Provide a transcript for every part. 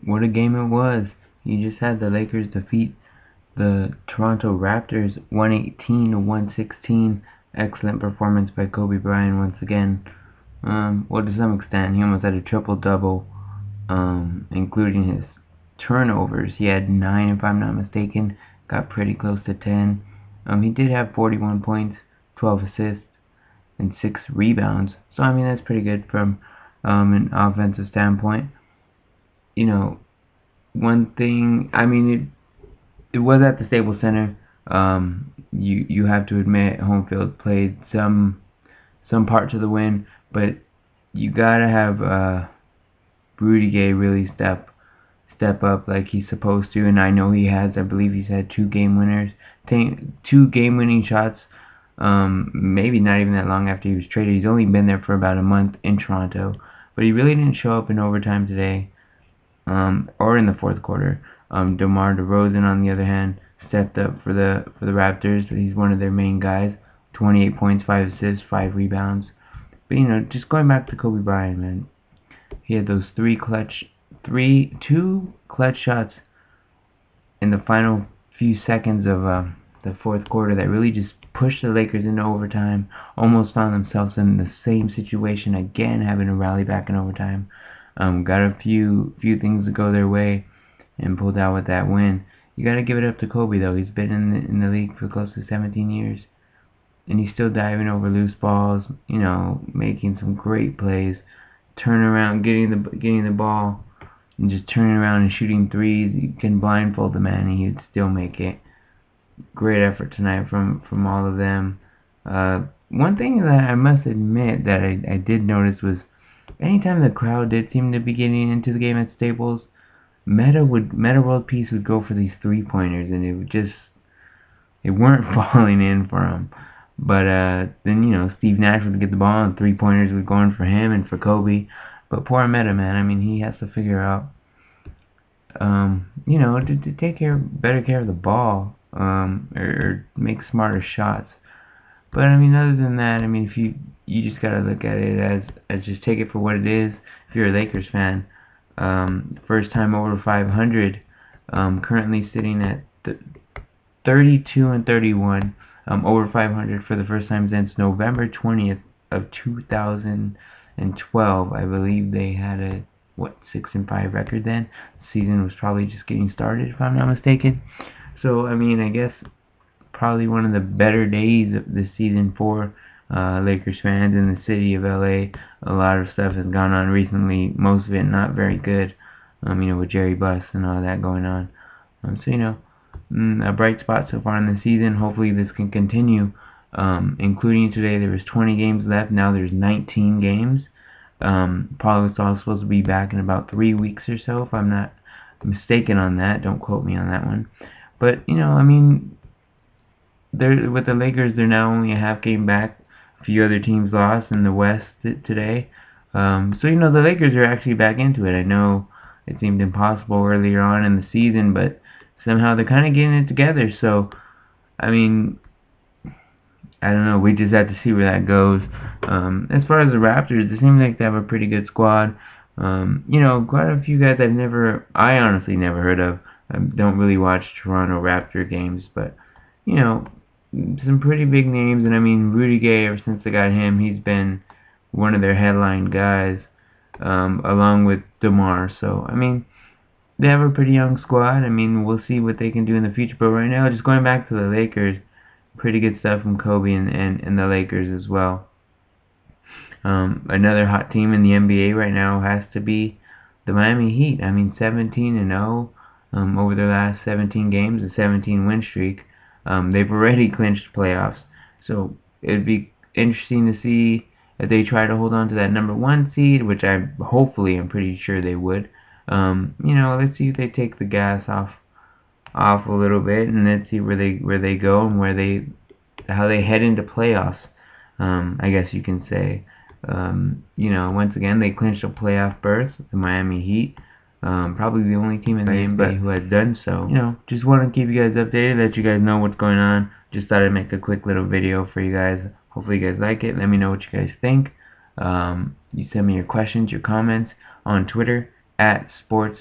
what a game it was. You just had the Lakers defeat the Toronto Raptors 118 to 116. Excellent performance by Kobe Bryant once again. Well, to some extent, he almost had a triple-double, including his turnovers. He had 9, if I'm not mistaken. Got pretty close to 10. He did have 41 points, 12 assists, and 6 rebounds. So, I mean, that's pretty good from an offensive standpoint. You know, one thing, I mean, it was at the Staples Center. You have to admit, home field played some part to the win, but you gotta have Rudy Gay really step up like he's supposed to, and I know he has. I believe he's had 2 game-winning shots. Maybe not even that long after he was traded. He's only been there for about a month in Toronto, but he really didn't show up in overtime today, or in the fourth quarter. DeMar DeRozan, on the other hand, stepped up for the Raptors. He's one of their main guys. 28 points, 5 assists, 5 rebounds. But just going back to Kobe Bryant, man, he had those 2 clutch shots in the final few seconds of the fourth quarter that really just pushed the Lakers into overtime. Almost found themselves in the same situation again, having to rally back in overtime. Got a few things to go their way and pulled out with that win. You gotta give it up to Kobe though. He's been in the league for close to 17 years, and he's still diving over loose balls. Making some great plays, turning around, getting the ball, and just turning around and shooting threes. You can blindfold the man, and he'd still make it. Great effort tonight from all of them. One thing that I must admit that I did notice was anytime the crowd did seem to be getting into the game at Staples, Meta World Peace would go for these 3-pointers, and it weren't falling in for him. But then Steve Nash would get the ball, and 3-pointers would go in for him and for Kobe. But poor Meta, man. I mean, he has to figure out to take better care of the ball, or make smarter shots. But I mean, other than that, I mean, if you just gotta look at it as just take it for what it is. If you're a Lakers fan, first time over 500, currently sitting at 32 and 31, over 500 for the first time since November 20th of 2012. I believe they had a 6-5 record then. The season was probably just getting started, if I'm not mistaken. So I mean, I guess probably one of the better days of this season for Lakers fans in the city of LA. A lot of stuff has gone on recently, most of it not very good, with Jerry Buss and all that going on. So a bright spot so far in the season. Hopefully this can continue, including today. There was 20 games left, now there's 19 games. Paul Gasol's supposed to be back in about 3 weeks or so, if I'm not mistaken on that. Don't quote me on that one. But, I mean, with the Lakers, they're now only a half game back. A few other teams lost in the West today. So, the Lakers are actually back into it. I know it seemed impossible earlier on in the season, but somehow they're kind of getting it together. So, I mean, I don't know. We just have to see where that goes. As far as the Raptors, it seems like they have a pretty good squad. Quite a few guys I honestly never heard of. I don't really watch Toronto Raptor games, but, some pretty big names. And I mean, Rudy Gay, ever since they got him, he's been one of their headline guys, along with DeMar. So, I mean, they have a pretty young squad. I mean, we'll see what they can do in the future. But right now, just going back to the Lakers, pretty good stuff from Kobe and the Lakers as well. Another hot team in the NBA right now has to be the Miami Heat. I mean, 17-0 over their last 17 games, a 17-win streak. They've already clinched playoffs. So it'd be interesting to see if they try to hold on to that number 1 seed, which I'm pretty sure they would. Let's see if they take the gas off a little bit, and let's see where they go and how they head into playoffs. I guess you can say. Once again, they clinched a playoff berth, the Miami Heat. Probably the only team in the NBA who has done so. Just want to keep you guys updated, let you guys know what's going on. Just thought I'd make a quick little video for you guys. Hopefully you guys like it. Let me know what you guys think. You send me your questions, your comments on Twitter @sports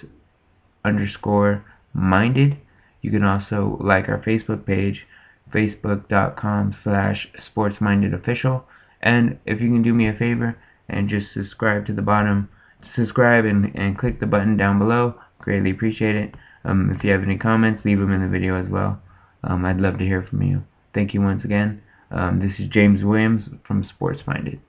sports_minded. You can also like our Facebook page, facebook.com/sportsmindedofficial. And if you can do me a favor and just subscribe to the bottom, subscribe and click the button down below, greatly appreciate it. If you have any comments, leave them in the video as well. I'd love to hear from you. Thank you once again. This is James Williams from Sports Minded.